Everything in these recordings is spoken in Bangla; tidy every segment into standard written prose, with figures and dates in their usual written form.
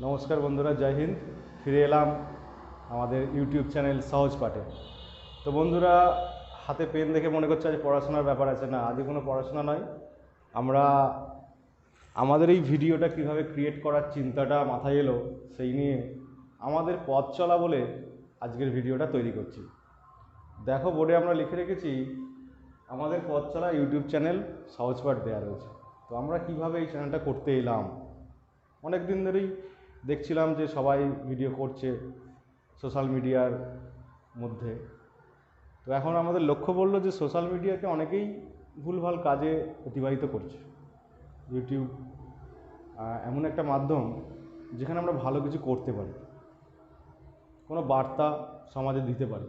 নমস্কার বন্ধুরা, জয় হিন্দ। ফিরে এলাম আমাদের ইউটিউব চ্যানেল সহজ পাঠে। তো বন্ধুরা, হাতে পেন দেখে মনে করছে আজ পড়াশোনার ব্যাপার আছে। না, আজকে কোনো পড়াশোনা নয়। আমরা আমাদের এই ভিডিওটা কিভাবে ক্রিয়েট করার চিন্তাটা মাথায় এলো সেই নিয়ে আমাদের পথ চলা বলে আজকের ভিডিওটা তৈরি করছি। দেখো, বোর্ডে আমরা লিখে রেখেছি আমাদের পথ চলা ইউটিউব চ্যানেল সহজ পাঠ দেওয়া রয়েছে। তো আমরা কিভাবে এই চ্যানেলটা করতে এলাম, অনেক দিন ধরেই দেখছিলাম যে সবাই ভিডিও করছে সোশ্যাল মিডিয়ার মধ্যে। তো এখন আমাদের লক্ষ্য পড়লো যে সোশ্যাল মিডিয়াকে অনেকেই ভুলভাল কাজে অতিবাহিত করছে। ইউটিউব এমন একটা মাধ্যম যেখানে আমরা ভালো কিছু করতে পারি, কোনো বার্তা সমাজে দিতে পারি।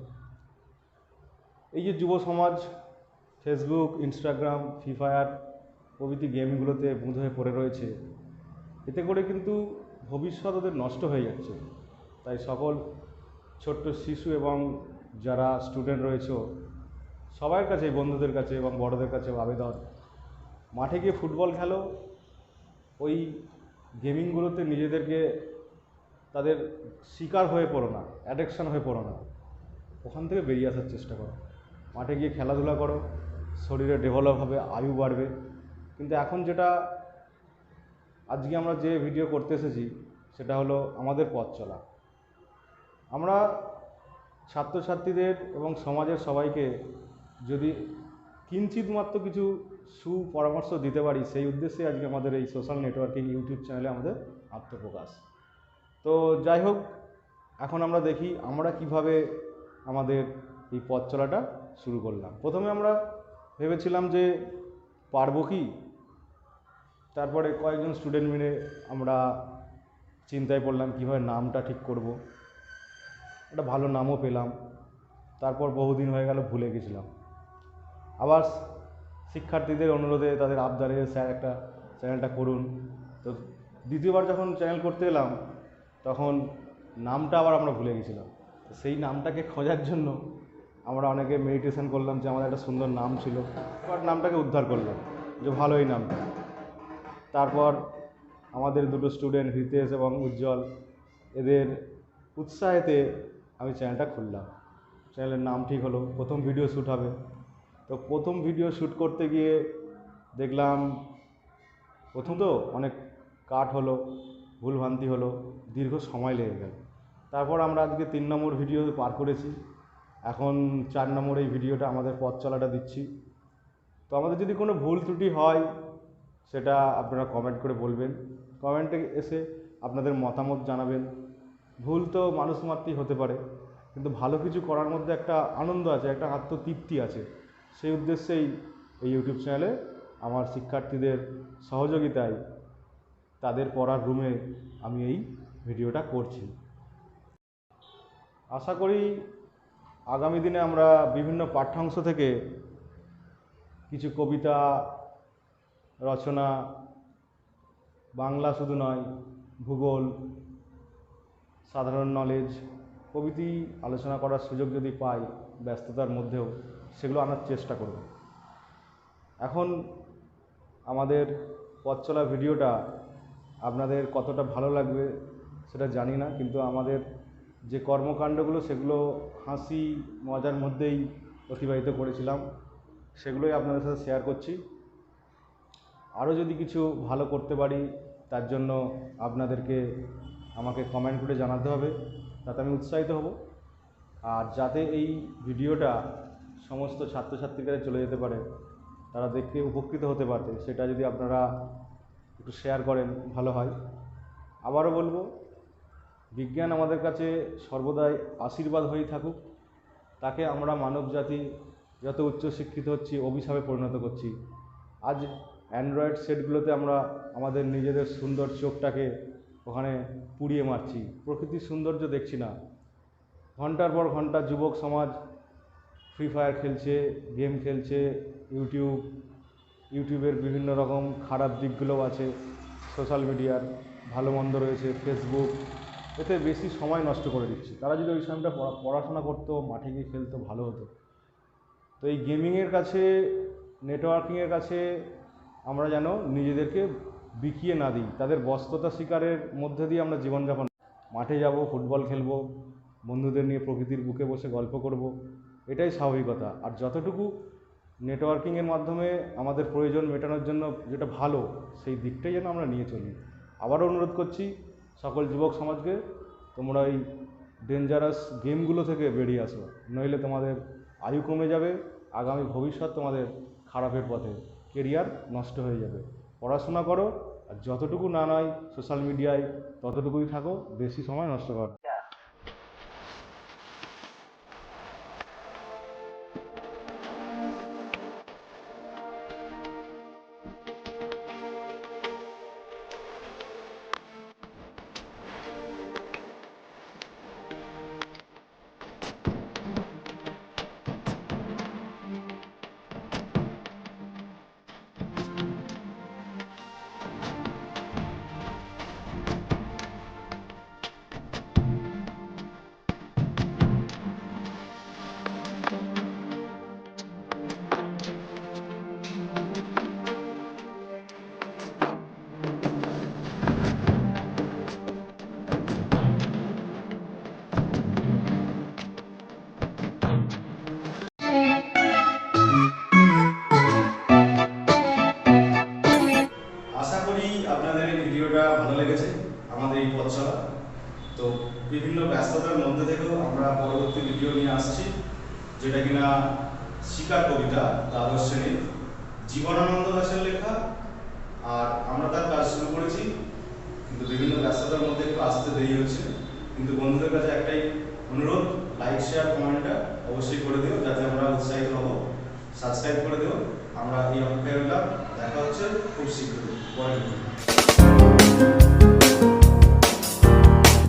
এই যে যুব সমাজ ফেসবুক, ইনস্টাগ্রাম, ফ্রি ফায়ার প্রভৃতি গেমগুলোতে বুঁদ হয়ে পড়ে রয়েছে, এতে করে কিন্তু ভবিষ্যৎ ওদের নষ্ট হয়ে যাচ্ছে। তাই সকল ছোট্ট শিশু এবং যারা স্টুডেন্ট রয়েছে সবার কাছে, বন্ধুদের কাছে এবং বড়দের কাছে আবেদন, মাঠে গিয়ে ফুটবল খেলো, ওই গেমিংগুলোতে নিজেদেরকে তাদের শিকার হয়ে পড়ো না, অ্যাডিকশান হয়ে পড়ো না, ওখান থেকে বেরিয়ে আসার চেষ্টা করো। মাঠে গিয়ে খেলাধুলা করো, শরীরে ডেভেলপ হবে, আয়ু বাড়বে। কিন্তু এখন যেটা আজকে আমরা যে ভিডিও করতে এসেছি সেটা হলো আমাদের পথ চলা। আমরা ছাত্রছাত্রীদের এবং সমাজের সবাইকে যদি কিঞ্চিত মাত্র কিছু সুপরামর্শ দিতে পারি, সেই উদ্দেশ্যে আজকে আমাদের এই সোশ্যাল নেটওয়ার্কিং ইউটিউব চ্যানেলে আমাদের আত্মপ্রকাশ। তো যাই হোক, এখন আমরা দেখি আমরা কিভাবে আমাদের এই পথ চলাটা শুরু করলাম। প্রথমে আমরা ভেবেছিলাম যে পারবো কি, তারপরে কয়েকজন স্টুডেন্ট মিলে আমরা চিন্তায় পড়লাম কীভাবে নামটা ঠিক করব। একটা ভালো নামও পেলাম। তারপর বহুদিন হয়ে গেল, ভুলে গেছিলাম। আবার শিক্ষার্থীদের অনুরোধে, তাদের আবদারে, স্যার একটা চ্যানেলটা করুন। তো দ্বিতীয়বার যখন চ্যানেল করতে এলাম তখন নামটা আবার আমরা ভুলে গেছিলাম। তো সেই নামটাকে খোঁজার জন্য আমরা অনেকে মেডিটেশন করলাম যে আমাদের একটা সুন্দর নাম ছিল, এবার নামটাকে উদ্ধার করলাম যে ভালো এই নামটা। তারপর আমাদের দুটো স্টুডেন্ট হিতেশ এবং উজ্জ্বল, এদের উৎসাহেতে আমি চ্যানেলটা খুললাম। চ্যানেলের নাম ঠিক হলো, প্রথম ভিডিও শ্যুট হবে। তো প্রথম ভিডিও শ্যুট করতে গিয়ে দেখলাম প্রথম তো অনেক কাট হলো, ভুলভ্রান্তি হলো, দীর্ঘ সময় লেগে গেল। তারপর আমরা আজকে 3 নম্বর ভিডিও পার করেছি, এখন 4 নম্বর এই ভিডিওটা আমাদের পথ চলাটা দিচ্ছি। তো আমাদের যদি কোনো ভুল ত্রুটি হয় সেটা আপনারা কমেন্ট করে বলবেন, কমেন্টে এসে আপনাদের মতামত জানাবেন। ভুল তো মানুষ মাত্রই হতে পারে, কিন্তু ভালো কিছু করার মধ্যে একটা আনন্দ আছে, একটা আত্মতৃপ্তি আছে। সেই উদ্দেশ্যেই এই ইউটিউব চ্যানেলে আমার শিক্ষার্থীদের সহযোগিতায় তাদের পড়ার রুমে আমি এই ভিডিওটা করছি। আশা করি আগামী দিনে আমরা বিভিন্ন পাঠ্যাংশ থেকে কিছু কবিতা রচনা, বাংলা শুধু নয়, ভূগোল, সাধারণ নলেজ প্রভৃতি আলোচনা করার সুযোগ যদি পাই ব্যস্ততার মধ্যেও, সেগুলো আনার চেষ্টা করব। এখন আমাদের পথ চলা ভিডিওটা আপনাদের কতটা ভালো লাগবে সেটা জানি না, কিন্তু আমাদের যে কর্মকাণ্ডগুলো সেগুলো হাসি মজার মধ্যেই অতিবাহিত করেছিলাম, সেগুলোই আপনাদের সাথে শেয়ার করছি। আরও যদি কিছু ভালো করতে পারি তার জন্য আপনাদেরকে আমাকে কমেন্ট করে জানাতে হবে, তাতে আমি উৎসাহিত হব। আর যাতে এই ভিডিওটা সমস্ত ছাত্রছাত্রীর কাছে চলে যেতে পারে, তারা দেখে উপকৃত হতে পারে, সেটা যদি আপনারা একটু শেয়ার করেন ভালো হয়। আবারও বলবো, বিজ্ঞান আমাদের কাছে সর্বদাই আশীর্বাদ হয়েই থাকুক। তাকে আমরা মানব জাতি যত উচ্চশিক্ষিত হচ্ছি অভিশাপে পরিণত করছি। আজ অ্যান্ড্রয়েড সেটগুলোতে আমরা আমাদের নিজেদের সুন্দর চোখটাকে ওখানে পুড়িয়ে মারছি, প্রকৃতির সৌন্দর্য দেখছি না। ঘন্টার পর ঘন্টা যুবক সমাজ ফ্রি ফায়ার খেলছে, গেম খেলছে। ইউটিউবের বিভিন্ন রকম খারাপ দিকগুলোও আছে, সোশ্যাল মিডিয়ার ভালো মন্দ রয়েছে, ফেসবুক, এতে বেশি সময় নষ্ট করে দিচ্ছে। তারা যদি ওই সময়টা পড়াশোনা করতো, মাঠে গিয়ে খেলতো, ভালো হতো। তো এই গেমিংয়ের কাছে, নেটওয়ার্কিংয়ের কাছে আমরা যেন নিজেদেরকে বিকিয়ে না দিই, তাদের ব্যস্ততা শিকারের মধ্যে দিয়ে আমরা জীবনযাপন, মাঠে যাব, ফুটবল খেলবো, বন্ধুদের নিয়ে প্রকৃতির বুকে বসে গল্প করব, এটাই স্বাভাবিকতা। আর যতটুকু নেটওয়ার্কিংয়ের মাধ্যমে আমাদের প্রয়োজন মেটানোর জন্য যেটা ভালো, সেই দিকটাই যেন আমরা নিয়ে চলি। আবারও অনুরোধ করছি সকল যুবক সমাজকে, তোমরা এই ডেঞ্জারাস গেমগুলো থেকে বেরিয়ে আসো, নইলে তোমাদের আয়ু কমে যাবে, আগামী ভবিষ্যৎ তোমাদের খারাপের পথে, কেরিয়ার নষ্ট হয়ে যাবে। পড়াশোনা করো, আর যতটুকু না নয় সোশ্যাল মিডিয়ায় ততটুকুই থাকো, বেশি সময় নষ্ট করো। আশা করি আপনাদের এই ভিডিওটা ভালো লেগেছে, আমাদের এই পথ চলা। তো বিভিন্ন ব্যস্ততার মধ্যে থেকেও আমরা পরবর্তী ভিডিও নিয়ে আসছি, যেটা কিনা শিকার কবিতা, দ্বাদশ শ্রেণীর জীবনানন্দ দাশের লেখা। আর আমরা তার কাজ শুরু করেছি, কিন্তু বিভিন্ন ব্যস্ততার মধ্যে একটু আসতে দেরি হচ্ছে। কিন্তু বন্ধুদের কাছে একটাই অনুরোধ, লাইক শেয়ার কমেন্টটা অবশ্যই করে দিও, যাতে আমরা উৎসাহিত হব। সাবস্ক্রাইব করে দিও। আমরা এই অপেক্ষায় রইলাম, দেখা হচ্ছে খুব শীঘ্রই পরের ভিডিও।